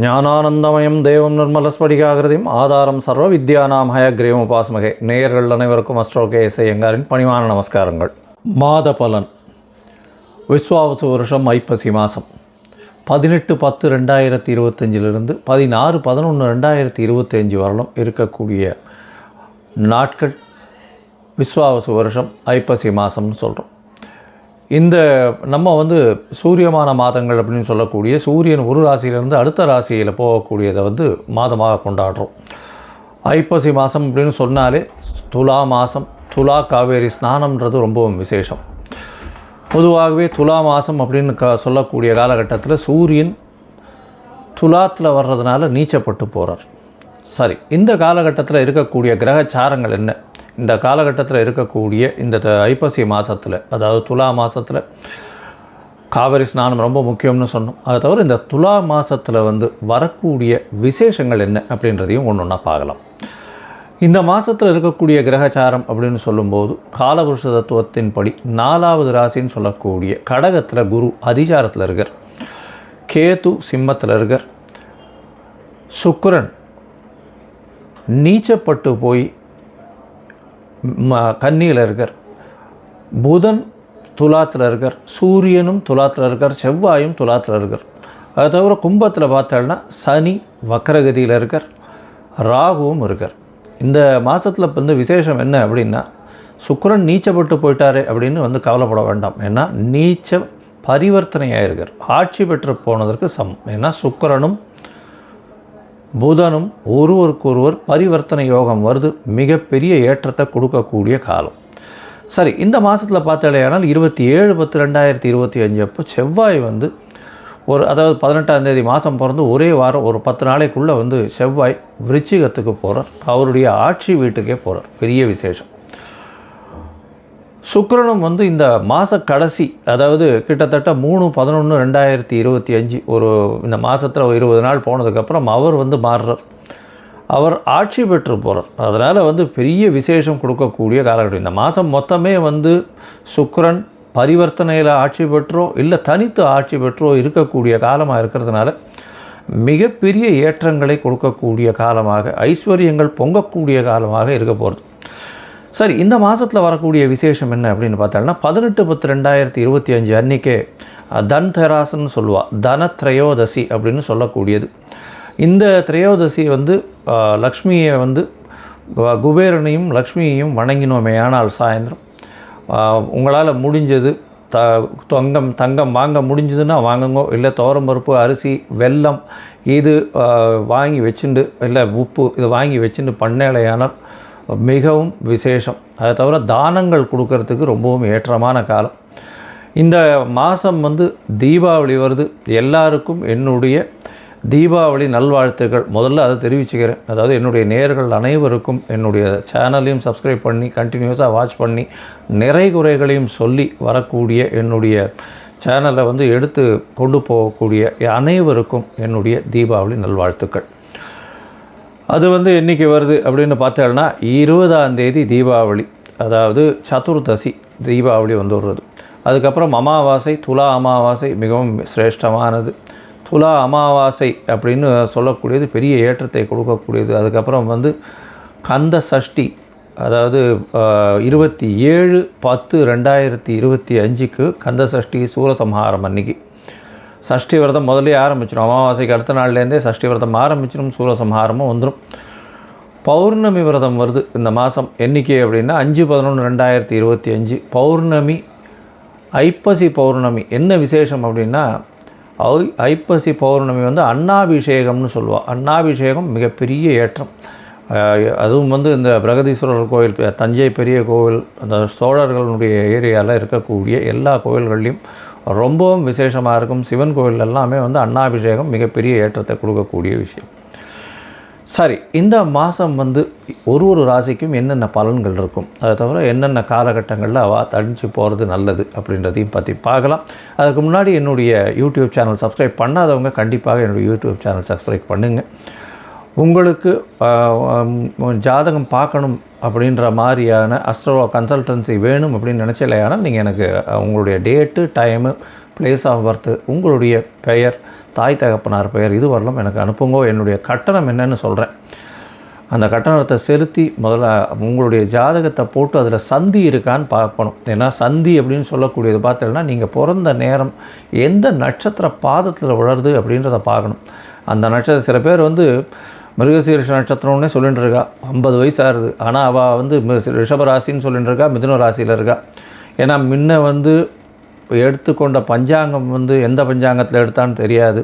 ஞானானந்தமயம் தேவம் நிர்மலஸ்படிகாகிருதியும் ஆதாரம் சர்வ வித்யானாம் ஹயக்ரீவம் உபாஸ்மகே. நேயர்கள் அனைவருக்கும் அஸ்ட்ரோகேஎஸ் ஐயங்காரின் பணிவான நமஸ்காரங்கள். மாத பலன். விஸ்வாவசு வருஷம் ஐப்பசி மாதம் 18-10-2025 16-11-2025 வரலும் இருக்கக்கூடிய நாட்கள் விஸ்வாவசு வருஷம் ஐப்பசி மாதம்னு சொல்கிறோம். இந்த நம்ம சூரியமான மாதங்கள் அப்படின்னு சொல்லக்கூடிய சூரியன் ஒரு ராசியிலேருந்து அடுத்த ராசியில் போகக்கூடியதை மாதமாக கொண்டாடுறோம். ஐப்பசி மாதம் அப்படின்னு சொன்னாலே துலா மாதம், துலா காவேரி ஸ்நானம்ன்றது ரொம்பவும் விசேஷம். பொதுவாகவே துலா மாதம் அப்படின்னு சொல்லக்கூடிய காலகட்டத்தில் சூரியன் துலாத்தில் வர்றதுனால நீச்சப்பட்டு போகிறார். சரி, இந்த காலகட்டத்தில் இருக்கக்கூடிய கிரகச்சாரங்கள் என்ன? இந்த காலகட்டத்தில் இருக்கக்கூடிய இந்த ஐப்பசி மாதத்தில், அதாவது துலா மாதத்தில் காவிரி ஸ்நானம் ரொம்ப முக்கியம்னு சொன்னோம். அதை தவிர இந்த துலா மாதத்தில் வரக்கூடிய விசேஷங்கள் என்ன அப்படின்றதையும் ஒன்று ஒன்றா பார்க்கலாம். இந்த மாதத்தில் இருக்கக்கூடிய கிரகச்சாரம் அப்படின்னு சொல்லும்போது காலபுருஷ தத்துவத்தின்படி 4வது ராசின்னு சொல்லக்கூடிய கடகத்தில் குரு அதிசாரத்தில் இருக்கார், கேது சிம்மத்தில் இருக்கார், சுக்கிரன் நீச்சப்பட்டு போய் கன்னியில் இருக்கார், புதன் துலாத்தில் இருக்கார், சூரியனும் துலாத்தில் இருக்கார், செவ்வாயும் துலாத்தில் இருக்கார். அதை தவிர கும்பத்தில் பார்த்தோம்னா சனி வக்கரகதியில் இருக்கார், ராகுவும் இருக்கார். இந்த மாதத்தில் விசேஷம் என்ன அப்படின்னா, சுக்கிரன் நீச்சப்பட்டு போயிட்டாரே அப்படின்னு கவலைப்பட வேண்டாம். ஏன்னா நீச்ச பரிவர்த்தனையாக இருக்கார், ஆட்சி பெற்று போனதற்கு சமம். ஏன்னா சுக்கிரனும் புதனும் ஒருவருக்கொருவர் பரிவர்த்தனை யோகம் வருது, மிகப்பெரிய ஏற்றத்தை கொடுக்கக்கூடிய காலம். சரி, இந்த மாதத்தில் பார்த்தாலேயானால் 27-10-2025 அப்போ செவ்வாய் அதாவது 18ஆம் தேதி மாதம் பிறந்து ஒரே வாரம் ஒரு 10 நாளைக்குள்ளே செவ்வாய் விருச்சிகத்துக்கு போகிறார், அவருடைய ஆட்சி வீட்டுக்கே போகிறார். பெரிய விசேஷம். சுக்கிரனும் இந்த மாத கடைசி, அதாவது கிட்டத்தட்ட 3-11-2025 இந்த மாதத்தில் 20 நாள் போனதுக்கப்புறம் அவர் மாறுறார், அவர் ஆட்சி பெற்று போகிறார். அதனால் பெரிய விசேஷம் கொடுக்கக்கூடிய காலகட்டம். இந்த மாதம் மொத்தமே சுக்கிரன் பரிவர்த்தனையில் ஆட்சி பெற்றோ இல்லை தனித்து ஆட்சி பெற்றோ இருக்கக்கூடிய காலமாக இருக்கிறதுனால மிகப்பெரிய ஏற்றங்களை கொடுக்கக்கூடிய காலமாக, ஐஸ்வர்யங்கள் பொங்கக்கூடிய காலமாக இருக்க போகிறது. சரி, இந்த மாதத்தில் வரக்கூடிய விசேஷம் என்ன அப்படின்னு பார்த்தோம்னா 18-10-2025 அன்றைக்கே தன்தெராஸ்ன்னு சொல்லுவாள், தனத்ரயோதசி அப்படின்னு சொல்லக்கூடியது. இந்த திரையோதசி லக்ஷ்மியை குபேரனையும் லக்ஷ்மியையும் வணங்கினோமே. ஆனால் சாயந்தரம் உங்களால் முடிஞ்சது தங்கம் வாங்க முடிஞ்சதுன்னா வாங்குங்கோ, இல்லை துவரம்பருப்பு, அரிசி, வெல்லம் இது வாங்கி வச்சுண்டு, இல்லை உப்பு இது வாங்கி வச்சுட்டு பண்ணலையானால் மிகவும் விசேஷம். அதை தவிர தானங்கள் கொடுக்கறதுக்கு ரொம்பவும் ஏற்றமான காலம். இந்த மாதம் தீபாவளி வருது. எல்லாருக்கும் என்னுடைய தீபாவளி நல்வாழ்த்துக்கள் முதல்ல அதை தெரிவிச்சுக்கிறேன். அதாவது என்னுடைய நேயர்கள் அனைவருக்கும் என்னுடைய சேனலையும் சப்ஸ்கிரைப் பண்ணி கண்டினியூஸாக வாட்ச் பண்ணி நிறை குறைகளையும் சொல்லி வரக்கூடிய என்னுடைய சேனலை எடுத்து கொண்டு போகக்கூடிய அனைவருக்கும் என்னுடைய தீபாவளி நல்வாழ்த்துக்கள். அது என்றைக்கு வருது அப்படின்னு பார்த்தோம்னா 20ஆம் தேதி தீபாவளி, அதாவது சதுர்தசி தீபாவளி வருது. அதுக்கப்புறம் அமாவாசை, துலா அமாவாசை மிகவும் சிரேஷ்டமானது. துலா அமாவாசை அப்படின்னு சொல்லக்கூடியது பெரிய ஏற்றத்தை கொடுக்கக்கூடியது. அதுக்கப்புறம் கந்த சஷ்டி, அதாவது 27-10-2025 கந்த சஷ்டி சூரசம்ஹாரம் அன்னைக்கு சஷ்டி விரதம் முதலே ஆரம்பிச்சிடும். அமாவாசைக்கு அடுத்த நாள்லேருந்தே சஷ்டி விரதம் ஆரம்பிச்சிடும், சூரசம்ஹாரமும் வந்துடும். பௌர்ணமி விரதம் வருது இந்த மாதம். என்றைக்கு அப்படின்னா 5-11-2025 பௌர்ணமி, ஐப்பசி பௌர்ணமி. என்ன விசேஷம் அப்படின்னா ஐப்பசி பௌர்ணமி அன்னாபிஷேகம்னு சொல்லுவாள். அன்னாபிஷேகம் மிகப்பெரிய ஏற்றம். அதுவும் இந்த பிரகதீஸ்வரர் கோயில், தஞ்சை பெரிய கோவில், அந்த சோழர்களுடைய ஏரியாவில் இருக்கக்கூடிய எல்லா கோயில்கள்லையும் ரொம்பவும் விசேஷமாக இருக்கும். சிவன் கோயில் எல்லாமே அன்னாபிஷேகம் மிகப்பெரிய ஏற்றத்தை கொடுக்கக்கூடிய விஷயம். சரி, இந்த மாதம் ஒரு ராசிக்கும் என்னென்ன பலன்கள் இருக்கும், அதை தவிர என்னென்ன காலகட்டங்களில் தடிச்சு போகிறது நல்லது அப்படின்றதையும் பற்றி பார்க்கலாம். அதுக்கு முன்னாடி என்னுடைய யூடியூப் சேனல் சப்ஸ்கிரைப் பண்ணாதவங்க கண்டிப்பாக என்னுடைய யூடியூப் சேனல் சப்ஸ்கிரைப் பண்ணுங்கள். உங்களுக்கு ஜாதகம் பார்க்கணும் அப்படின்ற மாதிரியான அஸ்ட்ரோ கன்சல்டன்சி வேணும் அப்படின்னு நினச்சலையானால் நீங்கள் எனக்கு உங்களுடைய date, time, place of birth, உங்களுடைய பெயர், தாய் தகப்பனார் பெயர் இது வரலாம் எனக்கு அனுப்புங்க. என்னுடைய கட்டணம் என்னன்னு சொல்கிறேன். அந்த கட்டணத்தை செலுத்தி முதல்ல உங்களுடைய ஜாதகத்தை போட்டு அதில் சந்தி இருக்கான்னு பார்க்கணும். ஏன்னா சந்தி அப்படின்னு சொல்லக்கூடியது பார்த்தீங்கன்னா நீங்கள் பிறந்த நேரம் எந்த நட்சத்திர பாதத்தில் விழருது அப்படின்றத பார்க்கணும். அந்த நட்சத்திரம் சில பேர் வந்து மிருகசீரிஷ நட்சத்திரம்னே சொல்லிட்டு இருக்கா, 50 வயசாகுது, ஆனால் அவள் வந்து ரிஷபராசின்னு சொல்லிட்டு இருக்கா, மிதுன ராசியில் இருக்கா. ஏன்னா முன்ன வந்து எடுத்துக்கொண்ட பஞ்சாங்கம் வந்து எந்த பஞ்சாங்கத்தில் எடுத்தான்னு தெரியாது.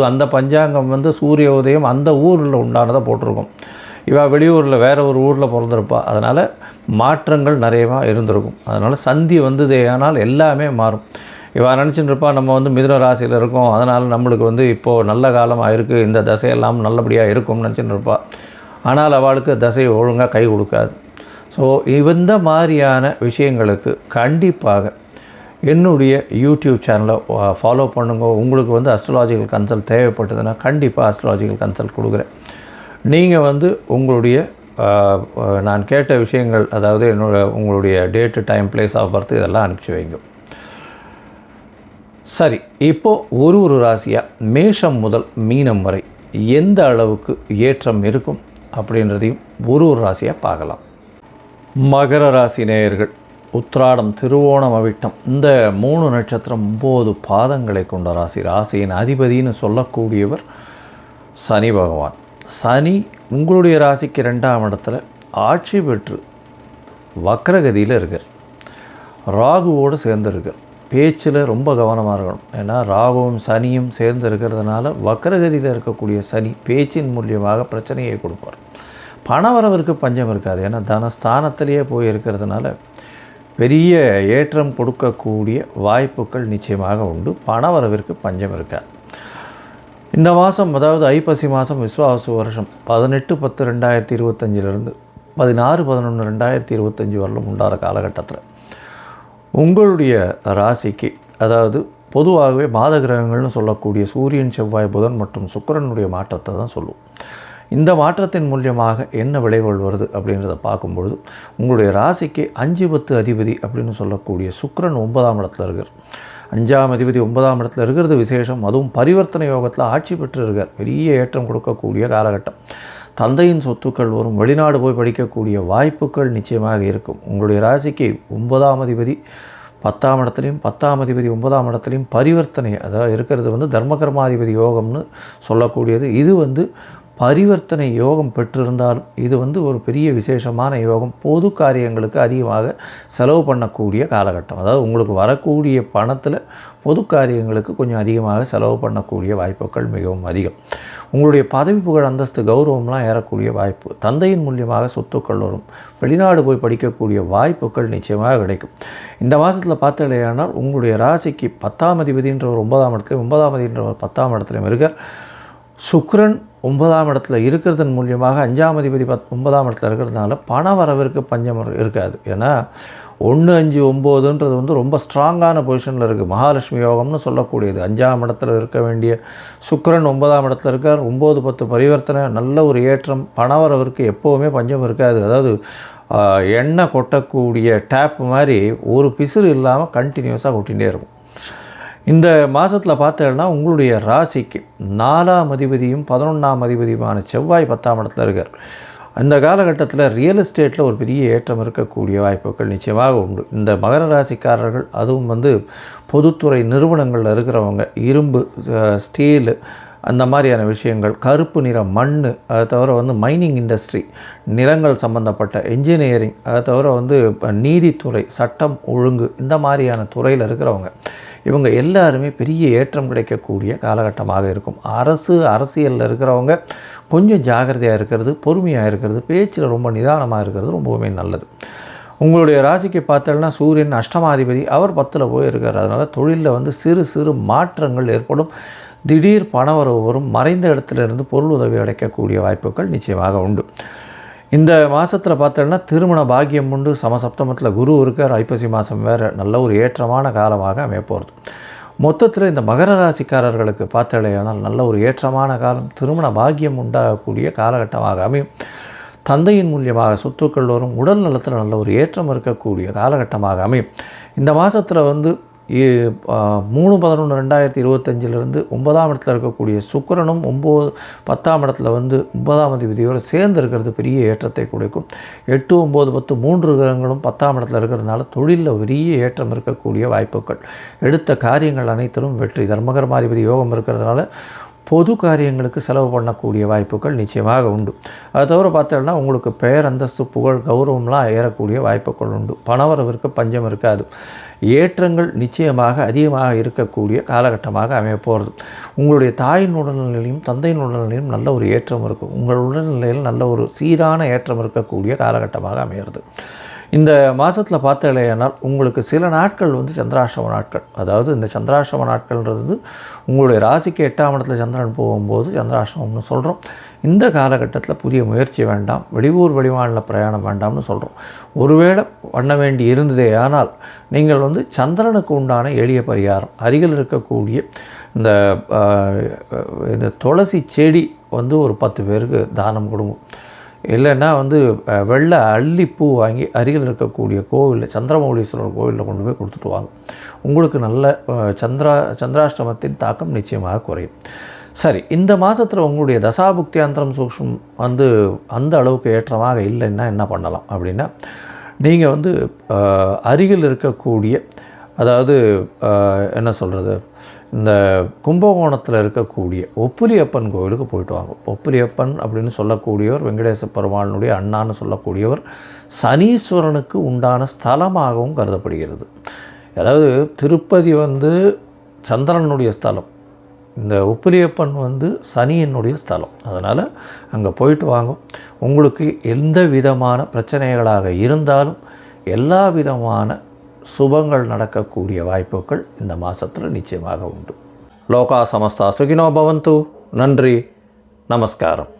அந்த பஞ்சாங்கம் வந்து சூரிய உதயம் அந்த ஊரில் உண்டானதை போட்டிருக்கும். இவள் வெளியூரில் வேறு ஒரு ஊரில் பிறந்திருப்பா. அதனால் மாற்றங்கள் நிறையவா இருந்திருக்கும். அதனால் சந்தி வந்ததே ஆனால் எல்லாமே மாறும். இவள் நினச்சிட்டு இருப்பா நம்ம வந்து மிதுன ராசியில் இருக்கோம், அதனால் நம்மளுக்கு வந்து இப்போது நல்ல காலமாக இருக்குது, இந்த தசையெல்லாம் நல்லபடியாக இருக்கும்னு நினச்சிட்டு இருப்பாள். ஆனால் அவளுக்கு தசை ஒழுங்காக கை கொடுக்காது. ஸோ இந்த மாதிரியான விஷயங்களுக்கு கண்டிப்பாக என்னுடைய யூடியூப் சேனலை ஃபாலோ பண்ணுங்க. உங்களுக்கு வந்து அஸ்ட்ராலாஜிக்கல் கன்சல்ட் தேவைப்பட்டதுன்னா கண்டிப்பாக அஸ்ட்ராலாஜிக்கல் கன்சல்ட் கொடுக்குறேன். நீங்கள் வந்து உங்களுடைய நான் கேட்ட விஷயங்கள், அதாவது உங்களுடைய date, time, place of birth இதெல்லாம் அனுப்பிச்சி வைங்க. சரி, இப்போது ஒரு ராசியாக மேஷம் முதல் மீனம் வரை எந்த அளவுக்கு ஏற்றம் இருக்கும் அப்படின்றதையும் ஒரு ராசியாக பார்க்கலாம். மகர ராசி நேயர்கள், உத்திராடம், திருவோணம், அவிட்டம் இந்த 3 நட்சத்திரம் 9 பாதங்களை கொண்ட ராசி. ராசியின் அதிபதினு சொல்லக்கூடியவர் சனி பகவான். சனி உங்களுடைய ராசிக்கு 2ஆம் இடத்துல ஆட்சி பெற்று வக்ரகதியில் இருக்கார். ராகுவோடு சேர்ந்து இருக்கார். பேச்சில் ரொம்ப கவனமாக இருக்கணும். ஏன்னா ராகுவும் சனியும் சேர்ந்து இருக்கிறதுனால வக்ரகதியில் இருக்கக்கூடிய சனி பேச்சின் மூலியமாக பிரச்சனையை கொடுப்பார். பணவரவிற்கு பஞ்சம் இருக்காது. ஏன்னா தனஸ்தானத்திலேயே போய் இருக்கிறதுனால பெரிய ஏற்றம் கொடுக்கக்கூடிய வாய்ப்புகள் நிச்சயமாக உண்டு. பணவரவிற்கு பஞ்சம் இருக்காது. இந்த மாதம், அதாவது ஐப்பசி மாதம், விஸ்வாவசு வருஷம் 18/10/2025 16/11/2025 வரலும் உண்டான காலகட்டத்தில் உங்களுடைய ராசிக்கு, அதாவது பொதுவாகவே மாத கிரகங்கள்னு சொல்லக்கூடிய சூரியன், செவ்வாய், புதன் மற்றும் சுக்கிரனுடைய மாற்றத்தை தான் சொல்லுவோம். இந்த மாற்றத்தின் மூலியமாக என்ன விளைவுகள் வருது அப்படின்றத பார்க்கும்பொழுது உங்களுடைய ராசிக்கு 5-10 அதிபதி அப்படின்னு சொல்லக்கூடிய சுக்கிரன் 9ஆம் இடத்துல இருக்கார். 5ஆம் அதிபதி 9ஆம் இடத்துல இருக்கிறது விசேஷம். அதுவும் பரிவர்த்தனை யோகத்தில் ஆட்சி பெற்று இருக்கார். பெரிய ஏற்றம் கொடுக்கக்கூடிய காலகட்டம். தந்தையின் சொத்துக்கள் வரும். வெளிநாடு போய் படிக்கக்கூடிய வாய்ப்புகள் நிச்சயமாக இருக்கும். உங்களுடைய ராசிக்கு 9ஆம் அதிபதி 10ஆம் இடத்துலையும் 10ஆம் அதிபதி 9ஆம் இடத்துலையும் பரிவர்த்தனை அதாவது இருக்கிறது வந்து தர்மகர்மாதிபதி யோகம்னு சொல்லக்கூடியது. இது வந்து பரிவர்த்தனை யோகம் பெற்றிருந்தாலும் இது வந்து ஒரு பெரிய விசேஷமான யோகம். பொது காரியங்களுக்கு அதிகமாக செலவு பண்ணக்கூடிய காலகட்டம். அதாவது உங்களுக்கு வரக்கூடிய பணத்தில் பொது காரியங்களுக்கு கொஞ்சம் அதிகமாக செலவு பண்ணக்கூடிய வாய்ப்புகள் மிகவும் அதிகம். உங்களுடைய பதவி, புகழ், அந்தஸ்து, கௌரவம்லாம் ஏறக்கூடிய வாய்ப்பு. தந்தையின் மூலியமாக சொத்துக்கள் வரும். வெளிநாடு போய் படிக்கக்கூடிய வாய்ப்புகள் நிச்சயமாக கிடைக்கும். இந்த மாதத்தில் பார்த்தீங்கன்னா உங்களுடைய ராசிக்கு 10ஆம் அதிபதின்ற ஒரு 9ஆம் இடத்துலையும் 9ஆம் அதிபதின்ற ஒரு 10ஆம் இடத்துலையும் இருக்கார். சுக்கிரன் 9ஆம் இடத்துல இருக்கிறதன் மூலியமாக 5ஆம் அதிபதி 9ஆம் இடத்துல இருக்கிறதுனால பண வரவிற்கு பஞ்சம் இருக்காது. ஏன்னா 1, 5, 9ன்றது வந்து ரொம்ப ஸ்ட்ராங்கான பொசிஷனில் இருக்குது. மகாலட்சுமி யோகம்னு சொல்லக்கூடியது. 5ஆம் இடத்துல இருக்க வேண்டிய சுக்கிரன் 9ஆம் இடத்துல இருக்கார். 9, 10 பரிவர்த்தனை, நல்ல ஒரு ஏற்றம். பணவரவிற்கு எப்போவுமே பஞ்சம் இருக்காது. அதாவது எண்ணெய் கொட்டக்கூடிய டேப் மாதிரி ஒரு பிசுறு இல்லாமல் கண்டினியூஸாக கொட்டிகிட்டே இருக்கும். இந்த மாதத்தில் பார்த்தீங்கன்னா உங்களுடைய ராசிக்கு 4ஆம் அதிபதியும் 11ஆம் அதிபதியுமான செவ்வாய் 10ஆம் இடத்துல இருக்கார். அந்த காலகட்டத்தில் ரியல் எஸ்டேட்டில் ஒரு பெரிய ஏற்றம் இருக்கக்கூடிய வாய்ப்புகள் நிச்சயமாக உண்டு. இந்த மகர ராசிக்காரர்கள், அதுவும் வந்து பொதுத்துறை நிறுவனங்களில் இருக்கிறவங்க, இரும்பு, ஸ்டீலு, அந்த மாதிரியான விஷயங்கள், கருப்பு நிற மண், அதை தவிர வந்து மைனிங் இண்டஸ்ட்ரி, நிலங்கள் சம்பந்தப்பட்ட என்ஜினியரிங், அதை தவிர வந்து நீதித்துறை, சட்டம் ஒழுங்கு, இந்த மாதிரியான துறையில் இருக்கிறவங்க இவங்க எல்லாருமே பெரிய ஏற்றம் கிடைக்கக்கூடிய காலகட்டமாக இருக்கும். அரசியலில் இருக்கிறவங்க கொஞ்சம் ஜாகிரதையாக இருக்கிறது, பொறுமையாக இருக்கிறது, பேச்சில் ரொம்ப நிதானமாக இருக்கிறது ரொம்பவுமே நல்லது. உங்களுடைய ராசிக்கு பார்த்தோன்னா சூரியன் அஷ்டமாதிபதி, அவர் 10ல் போய் இருக்கார். அதனால் தொழிலில் வந்து சிறு சிறு மாற்றங்கள் ஏற்படும். திடீர் பணவரவு வரும். மறைந்த இடத்துலேருந்து பொருள் உதவி அடைக்கக்கூடிய வாய்ப்புகள் நிச்சயமாக உண்டு. இந்த மாதத்தில் பார்த்தோன்னா திருமண பாக்கியம் உண்டு. சமசப்தமத்தில் குரு இருக்கார். ஐப்பசி மாதம் வேறு நல்ல ஒரு ஏற்றமான காலமாக அமையப்போகிறது. மொத்தத்தில் இந்த மகர ராசிக்காரர்களுக்கு பார்த்தாலேயானால் நல்ல ஒரு ஏற்றமான காலம். திருமண பாக்கியம் உண்டாகக்கூடிய காலகட்டமாக அமையும். தந்தையின் மூலியமாக சொத்துக்கள் வரும். உடல் நலத்தில் நல்ல ஒரு ஏற்றம் இருக்கக்கூடிய காலகட்டமாக அமையும். இந்த மாதத்தில் வந்து 3/11/2025 9ஆம் இடத்துல இருக்கக்கூடிய சுக்கிரனும் 10ஆம் இடத்துல வந்து 9ஆம் அதிபதியோடு சேர்ந்து இருக்கிறது பெரிய ஏற்றத்தை கொடுக்கும். 8, 9, 10 3 கிரகங்களும் 10ஆம் இடத்துல இருக்கிறதுனால தொழிலில் பெரிய ஏற்றம் இருக்கக்கூடிய வாய்ப்புகள். எடுத்த காரியங்கள் அனைத்திலும் வெற்றி. தர்மகர்மாதிபதி யோகம் இருக்கிறதுனால பொது காரியங்களுக்கு செலவு பண்ணக்கூடிய வாய்ப்புகள் நிச்சயமாக உண்டு. அது தவிர பார்த்தோம்னா உங்களுக்கு பெயர், அந்தஸ்து, புகழ், கௌரவம்லாம் ஏறக்கூடிய வாய்ப்புகள் உண்டு. பணவரவிற்கு பஞ்சம் இருக்காது. ஏற்றங்கள் நிச்சயமாக அதிகமாக இருக்கக்கூடிய காலகட்டமாக அமைய போகிறது. உங்களுடைய தாயின் உடல்நிலையிலும் தந்தையின் உடல்நிலையிலும் நல்ல ஒரு ஏற்றம் இருக்கும். உங்கள் உடல்நிலையில் நல்ல ஒரு சீரான ஏற்றம் இருக்கக்கூடிய காலகட்டமாக அமைகிறது. இந்த மாதத்தில் பார்த்தீங்கன்னா உங்களுக்கு சில நாட்கள் வந்து சந்திராஷ்டம நாட்கள். அதாவது இந்த சந்திராஷ்டம நாட்கள்ன்றது உங்களுடைய ராசிக்கு 8ஆம் இடத்துல சந்திரன் போகும்போது சந்திராஷ்டமம்னு சொல்கிறோம். இந்த காலகட்டத்தில் புதிய முயற்சி வேண்டாம், வெளியூர் வெளிமாநில பிரயாணம் வேண்டாம்னு சொல்கிறோம். ஒருவேளை பண்ண வேண்டி இருந்ததே ஆனால் நீங்கள் வந்து சந்திரனுக்கு உண்டான எளிய பரிகாரம், அருகில் இருக்கக்கூடிய இந்த துளசி செடி வந்து ஒரு 10 பேருக்கு தானம் கொடுங்க. இல்லைன்னா வந்து வெள்ளை அல்லிப்பூ வாங்கி அருகில் இருக்கக்கூடிய கோவிலில், சந்திரமௌலீஸ்வரர் கோவிலில் கொண்டு போய் கொடுத்துட்டு வாங்க. உங்களுக்கு நல்ல சந்திராஷ்டமத்தின் தாக்கம் நிச்சயமாக குறையும். சரி, இந்த மாதத்தில் உங்களுடைய தசாபுக்தியாந்திரம் சூக்ஷ்மம் வந்து அந்த அளவுக்கு ஏற்றமாக இல்லைன்னா என்ன பண்ணலாம் அப்படின்னா, நீங்கள் வந்து அருகில் இருக்கக்கூடிய, அதாவது என்ன சொல்கிறது, இந்த கும்பகோணத்தில் இருக்கக்கூடிய ஒப்புலியப்பன் கோவிலுக்கு போயிட்டு வாங்க. ஒப்புலியப்பன் அப்படின்னு சொல்லக்கூடியவர் வெங்கடேச பெருமாளுடைய அண்ணான்னு சொல்லக்கூடியவர் சனீஸ்வரனுக்கு உண்டான ஸ்தலமாகவும் கருதப்படுகிறது. அதாவது திருப்பதி வந்து சந்திரனுடைய ஸ்தலம், இந்த ஒப்புலியப்பன் வந்து சனியினுடைய ஸ்தலம். அதனால் அங்கே போயிட்டு வாங்க. உங்களுக்கு எந்த விதமான பிரச்சனைகளாக இருந்தாலும் எல்லா விதமான சுபங்கள் நடக்கக்கூடிய வாய்ப்புகள் இந்த மாதத்தில் நிச்சயமாக உண்டு. லோகா சமஸ்தா சுகினோ பவந்து. நன்றி, நமஸ்காரம்.